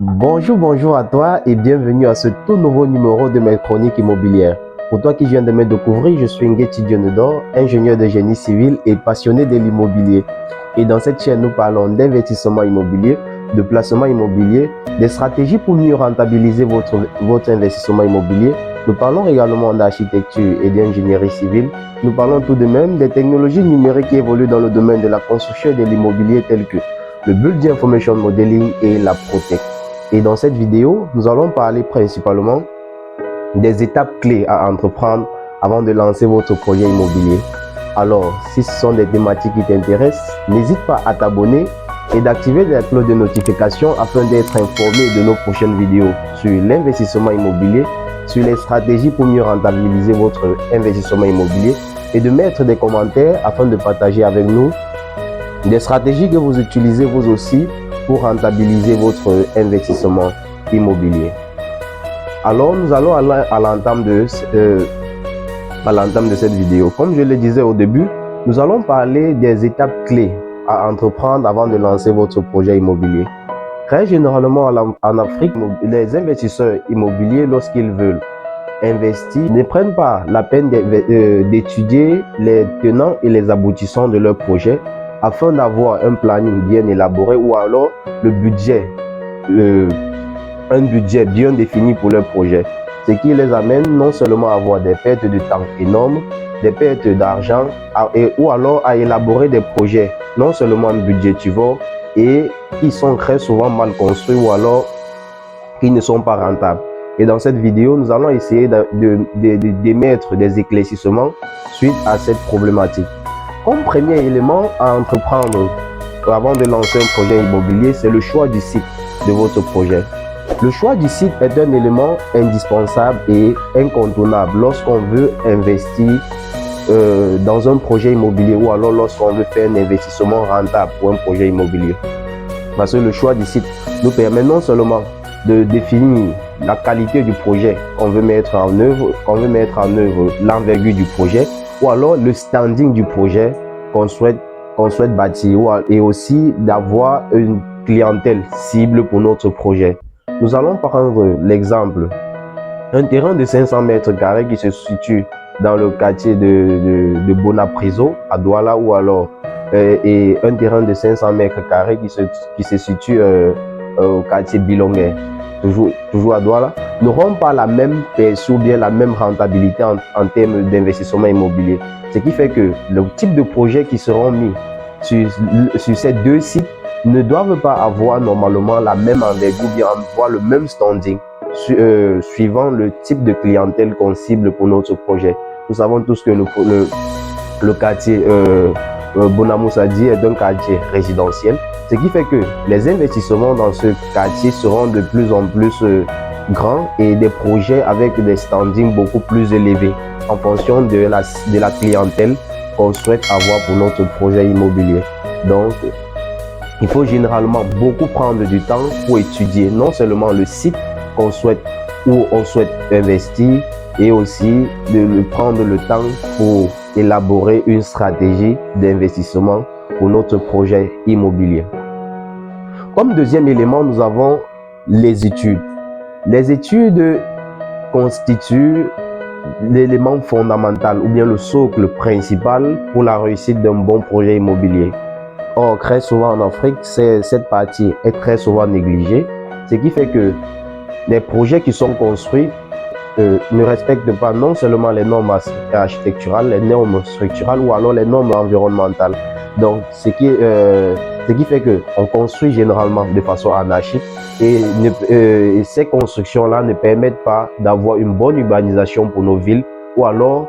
Bonjour à toi et bienvenue à ce tout nouveau numéro de mes chroniques immobilières. Pour toi qui viens de me découvrir, je suis Ngueti Dionedor, ingénieur de génie civil et passionné de l'immobilier. Et dans cette chaîne, nous parlons d'investissement immobilier, de placement immobilier, des stratégies pour mieux rentabiliser votre investissement immobilier. Nous parlons également d'architecture et d'ingénierie civile. Nous parlons tout de même des technologies numériques qui évoluent dans le domaine de la construction et de l'immobilier telles que le Building Information Modeling et la PropTech. Et dans cette vidéo, nous allons parler principalement des étapes clés à entreprendre avant de lancer votre projet immobilier. Alors, si ce sont des thématiques qui t'intéressent, n'hésite pas à t'abonner et d'activer la cloche de notification afin d'être informé de nos prochaines vidéos sur l'investissement immobilier, sur les stratégies pour mieux rentabiliser votre investissement immobilier et de mettre des commentaires afin de partager avec nous des stratégies que vous utilisez vous aussi pour rentabiliser votre investissement immobilier. Alors, nous allons à l'entame de cette vidéo. Comme je le disais au début, nous allons parler des étapes clés à entreprendre avant de lancer votre projet immobilier. Très généralement en Afrique, les investisseurs immobiliers, lorsqu'ils veulent investir, ne prennent pas la peine d'étudier les tenants et les aboutissants de leur projet afin d'avoir un planning bien élaboré ou alors un budget bien défini pour leur projet. Ce qui les amène non seulement à avoir des pertes de temps énormes, des pertes d'argent ou alors à élaborer des projets non seulement budgétivores et qui sont très souvent mal construits ou alors qui ne sont pas rentables. Et dans cette vidéo, nous allons essayer d'émettre des éclaircissements suite à cette problématique. Comme premier élément à entreprendre avant de lancer un projet immobilier, c'est le choix du site de votre projet. Le choix du site est un élément indispensable et incontournable lorsqu'on veut investir dans un projet immobilier ou alors lorsqu'on veut faire un investissement rentable pour un projet immobilier. Parce que le choix du site nous permet non seulement de définir la qualité du projet qu'on veut mettre en œuvre, l'envergure du projet, ou alors le standing du projet qu'on souhaite bâtir, et aussi d'avoir une clientèle cible pour notre projet. Nous allons prendre l'exemple, un terrain de 500 mètres carrés qui se situe dans le quartier de Bonapriso à Douala, ou alors et un terrain de 500 mètres carrés qui se situe au quartier Bilongué, toujours à Douala, n'auront pas la même perçue ou bien la même rentabilité en termes d'investissement immobilier. Ce qui fait que le type de projet qui seront mis sur ces deux sites ne doivent pas avoir normalement la même envergure ou bien avoir le même standing suivant le type de clientèle qu'on cible pour notre projet. Nous savons tous que le quartier Bonamoussadi est un quartier résidentiel, ce qui fait que les investissements dans ce quartier seront de plus en plus grands et des projets avec des standings beaucoup plus élevés en fonction de la clientèle qu'on souhaite avoir pour notre projet immobilier. Donc, il faut généralement beaucoup prendre du temps pour étudier non seulement le site où on souhaite investir, et aussi de prendre le temps pour élaborer une stratégie d'investissement pour notre projet immobilier. Comme deuxième élément, nous avons les études. Les études constituent l'élément fondamental ou bien le socle principal pour la réussite d'un bon projet immobilier. Or, très souvent en Afrique, cette partie est très souvent négligée, ce qui fait que les projets qui sont construits ne respectent pas non seulement les normes architecturales, les normes structurales ou alors les normes environnementales. Donc, ce qui fait qu'on construit généralement de façon anarchique et ces constructions-là ne permettent pas d'avoir une bonne urbanisation pour nos villes, ou alors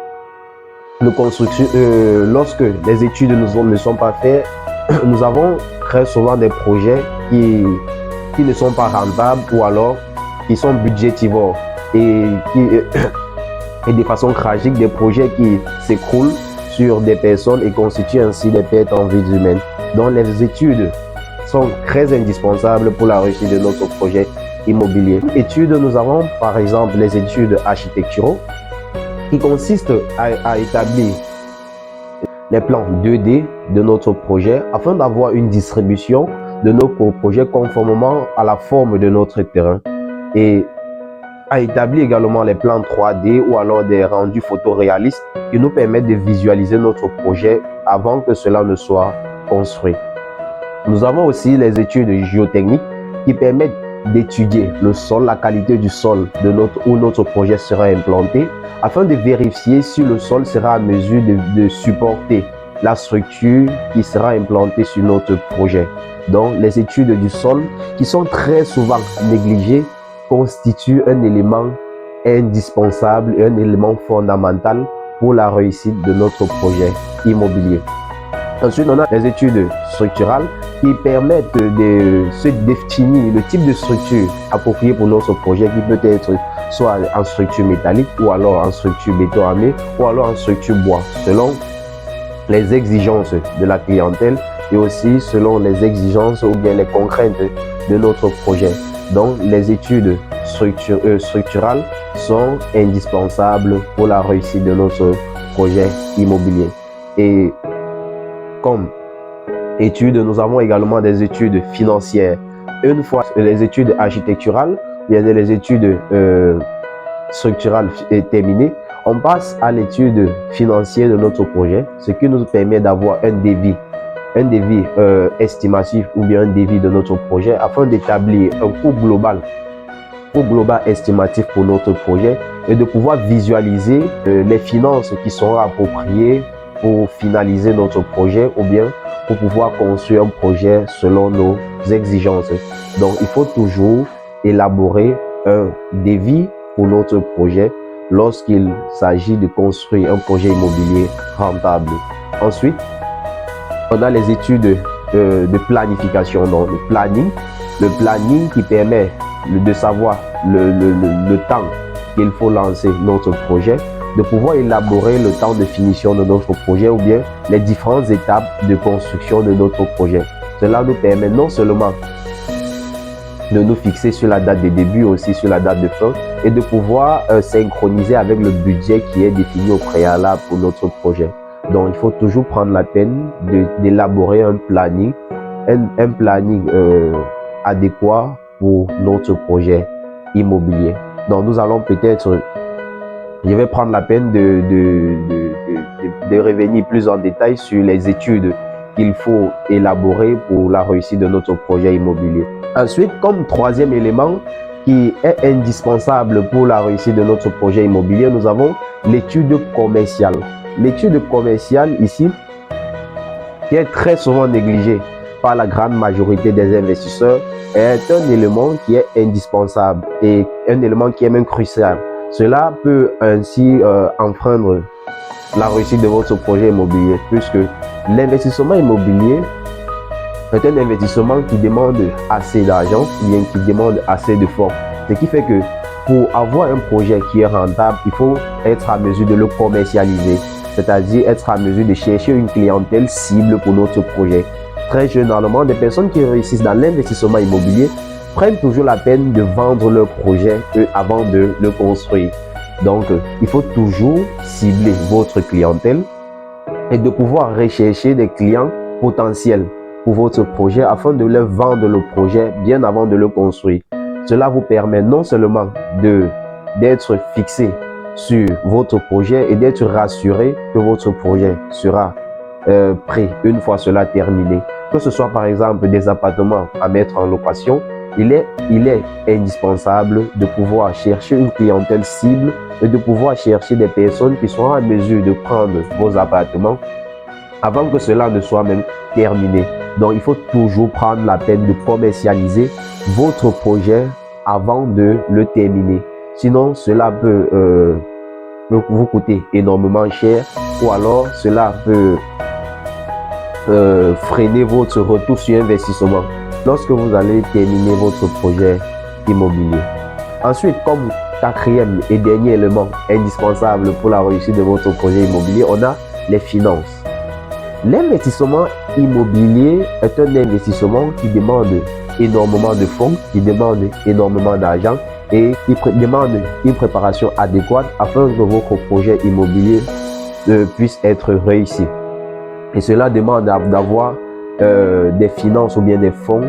lorsque les études ne sont pas faites, nous avons très souvent des projets qui ne sont pas rentables ou alors qui sont budgétivores et de façon tragique, des projets qui s'écroulent sur des personnes et constituent ainsi des pertes en vies humaines. Donc les études sont très indispensables pour la réussite de notre projet immobilier. Études, nous avons par exemple les études architecturaux qui consistent à établir les plans 2D de notre projet afin d'avoir une distribution de nos projets conformément à la forme de notre terrain et a établi également les plans 3D ou alors des rendus photoréalistes qui nous permettent de visualiser notre projet avant que cela ne soit construit. Nous avons aussi les études géotechniques qui permettent d'étudier le sol, la qualité du sol où notre projet sera implanté, afin de vérifier si le sol sera à mesure de supporter la structure qui sera implantée sur notre projet. Donc, les études du sol, qui sont très souvent négligées, constituent un élément indispensable et un élément fondamental pour la réussite de notre projet immobilier. Ensuite, on a les études structurales qui permettent de se définir le type de structure appropriée pour notre projet, qui peut être soit en structure métallique ou alors en structure béton armé ou alors en structure bois, selon les exigences de la clientèle et aussi selon les exigences ou bien les contraintes de notre projet. Donc, les études structurales sont indispensables pour la réussite de notre projet immobilier. Et comme études, nous avons également des études financières. Une fois les études architecturales, bien les études structurales terminées, on passe à l'étude financière de notre projet, ce qui nous permet d'avoir un devis estimatif ou bien un devis de notre projet afin d'établir un coût global estimatif pour notre projet et de pouvoir visualiser les finances qui seront appropriées pour finaliser notre projet ou bien pour pouvoir construire un projet selon nos exigences. Donc, il faut toujours élaborer un devis pour notre projet lorsqu'il s'agit de construire un projet immobilier rentable. Ensuite, on a les études de planification, donc le planning qui permet de savoir le temps qu'il faut lancer notre projet, de pouvoir élaborer le temps de finition de notre projet ou bien les différentes étapes de construction de notre projet. Cela nous permet non seulement de nous fixer sur la date de début, aussi sur la date de fin et de pouvoir synchroniser avec le budget qui est défini au préalable pour notre projet. Donc, il faut toujours prendre la peine d'élaborer un planning adéquat pour notre projet immobilier. Donc, nous allons peut-être, je vais prendre la peine de revenir plus en détail sur les études qu'il faut élaborer pour la réussite de notre projet immobilier. Ensuite, comme troisième élément qui est indispensable pour la réussite de notre projet immobilier, nous avons l'étude commerciale. L'étude commerciale ici, qui est très souvent négligée par la grande majorité des investisseurs, est un élément qui est indispensable et un élément qui est même crucial. Cela peut ainsi enfreindre la réussite de votre projet immobilier, puisque l'investissement immobilier est un investissement qui demande assez d'argent, bien qui demande assez de fonds. Ce qui fait que pour avoir un projet qui est rentable, il faut être à mesure de le commercialiser, c'est-à-dire être à mesure de chercher une clientèle cible pour notre projet. Très généralement, des personnes qui réussissent dans l'investissement immobilier prennent toujours la peine de vendre leur projet avant de le construire. Donc, il faut toujours cibler votre clientèle et de pouvoir rechercher des clients potentiels pour votre projet afin de leur vendre le projet bien avant de le construire. Cela vous permet non seulement d'être fixé sur votre projet et d'être rassuré que votre projet sera prêt une fois cela terminé. Que ce soit par exemple des appartements à mettre en location, il est indispensable de pouvoir chercher une clientèle cible et de pouvoir chercher des personnes qui seront en mesure de prendre vos appartements avant que cela ne soit même terminé. Donc, il faut toujours prendre la peine de commercialiser votre projet avant de le terminer. Sinon, cela peut vous coûter énormément cher ou alors cela peut freiner votre retour sur investissement lorsque vous allez terminer votre projet immobilier. Ensuite, comme quatrième et dernier élément indispensable pour la réussite de votre projet immobilier, on a les finances. L'investissement immobilier est un investissement qui demande énormément de fonds, qui demande énormément d'argent et qui demande une préparation adéquate afin que votre projet immobilier puisse être réussi. Et cela demande d'avoir des finances ou bien des fonds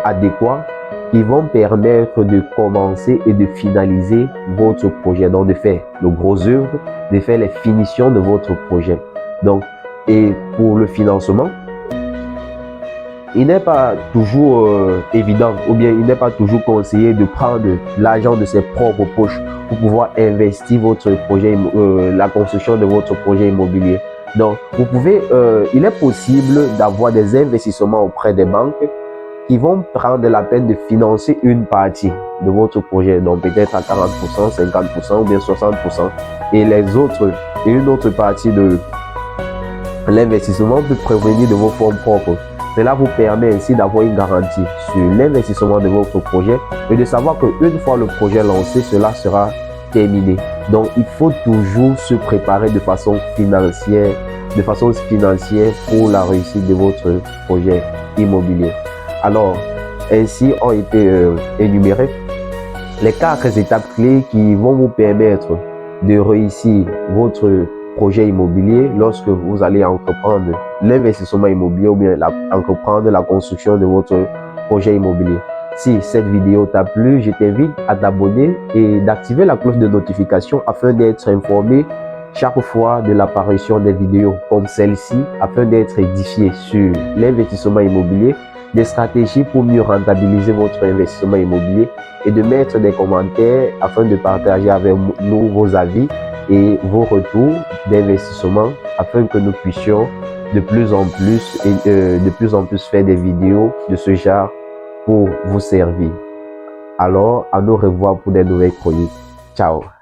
adéquats qui vont permettre de commencer et de finaliser votre projet. Donc, de faire le gros œuvre, de faire les finitions de votre projet. Donc, et pour le financement, il n'est pas toujours évident ou bien il n'est pas toujours conseillé de prendre l'argent de ses propres poches pour pouvoir investir votre projet, la construction de votre projet immobilier. Donc, vous pouvez, il est possible d'avoir des investissements auprès des banques qui vont prendre la peine de financer une partie de votre projet, donc peut-être à 40%, 50% ou bien 60%, et les autres, et une autre partie de l'investissement peut provenir de vos fonds propres. Cela vous permet ainsi d'avoir une garantie sur l'investissement de votre projet et de savoir qu'une fois le projet lancé, cela sera terminé. Donc, il faut toujours se préparer de façon financière pour la réussite de votre projet immobilier. Alors, ainsi ont été énumérées les 4 étapes clés qui vont vous permettre de réussir votre projet immobilier lorsque vous allez entreprendre l'investissement immobilier ou bien entreprendre la construction de votre projet immobilier. Si cette vidéo t'a plu, je t'invite à t'abonner et d'activer la cloche de notification afin d'être informé chaque fois de l'apparition des vidéos comme celle-ci, afin d'être édifié sur l'investissement immobilier, des stratégies pour mieux rentabiliser votre investissement immobilier et de mettre des commentaires afin de partager avec nous vos avis et vos retours d'investissement afin que nous puissions de plus en plus faire des vidéos de ce genre pour vous servir. Alors, à nous revoir pour des nouvelles chroniques. Ciao!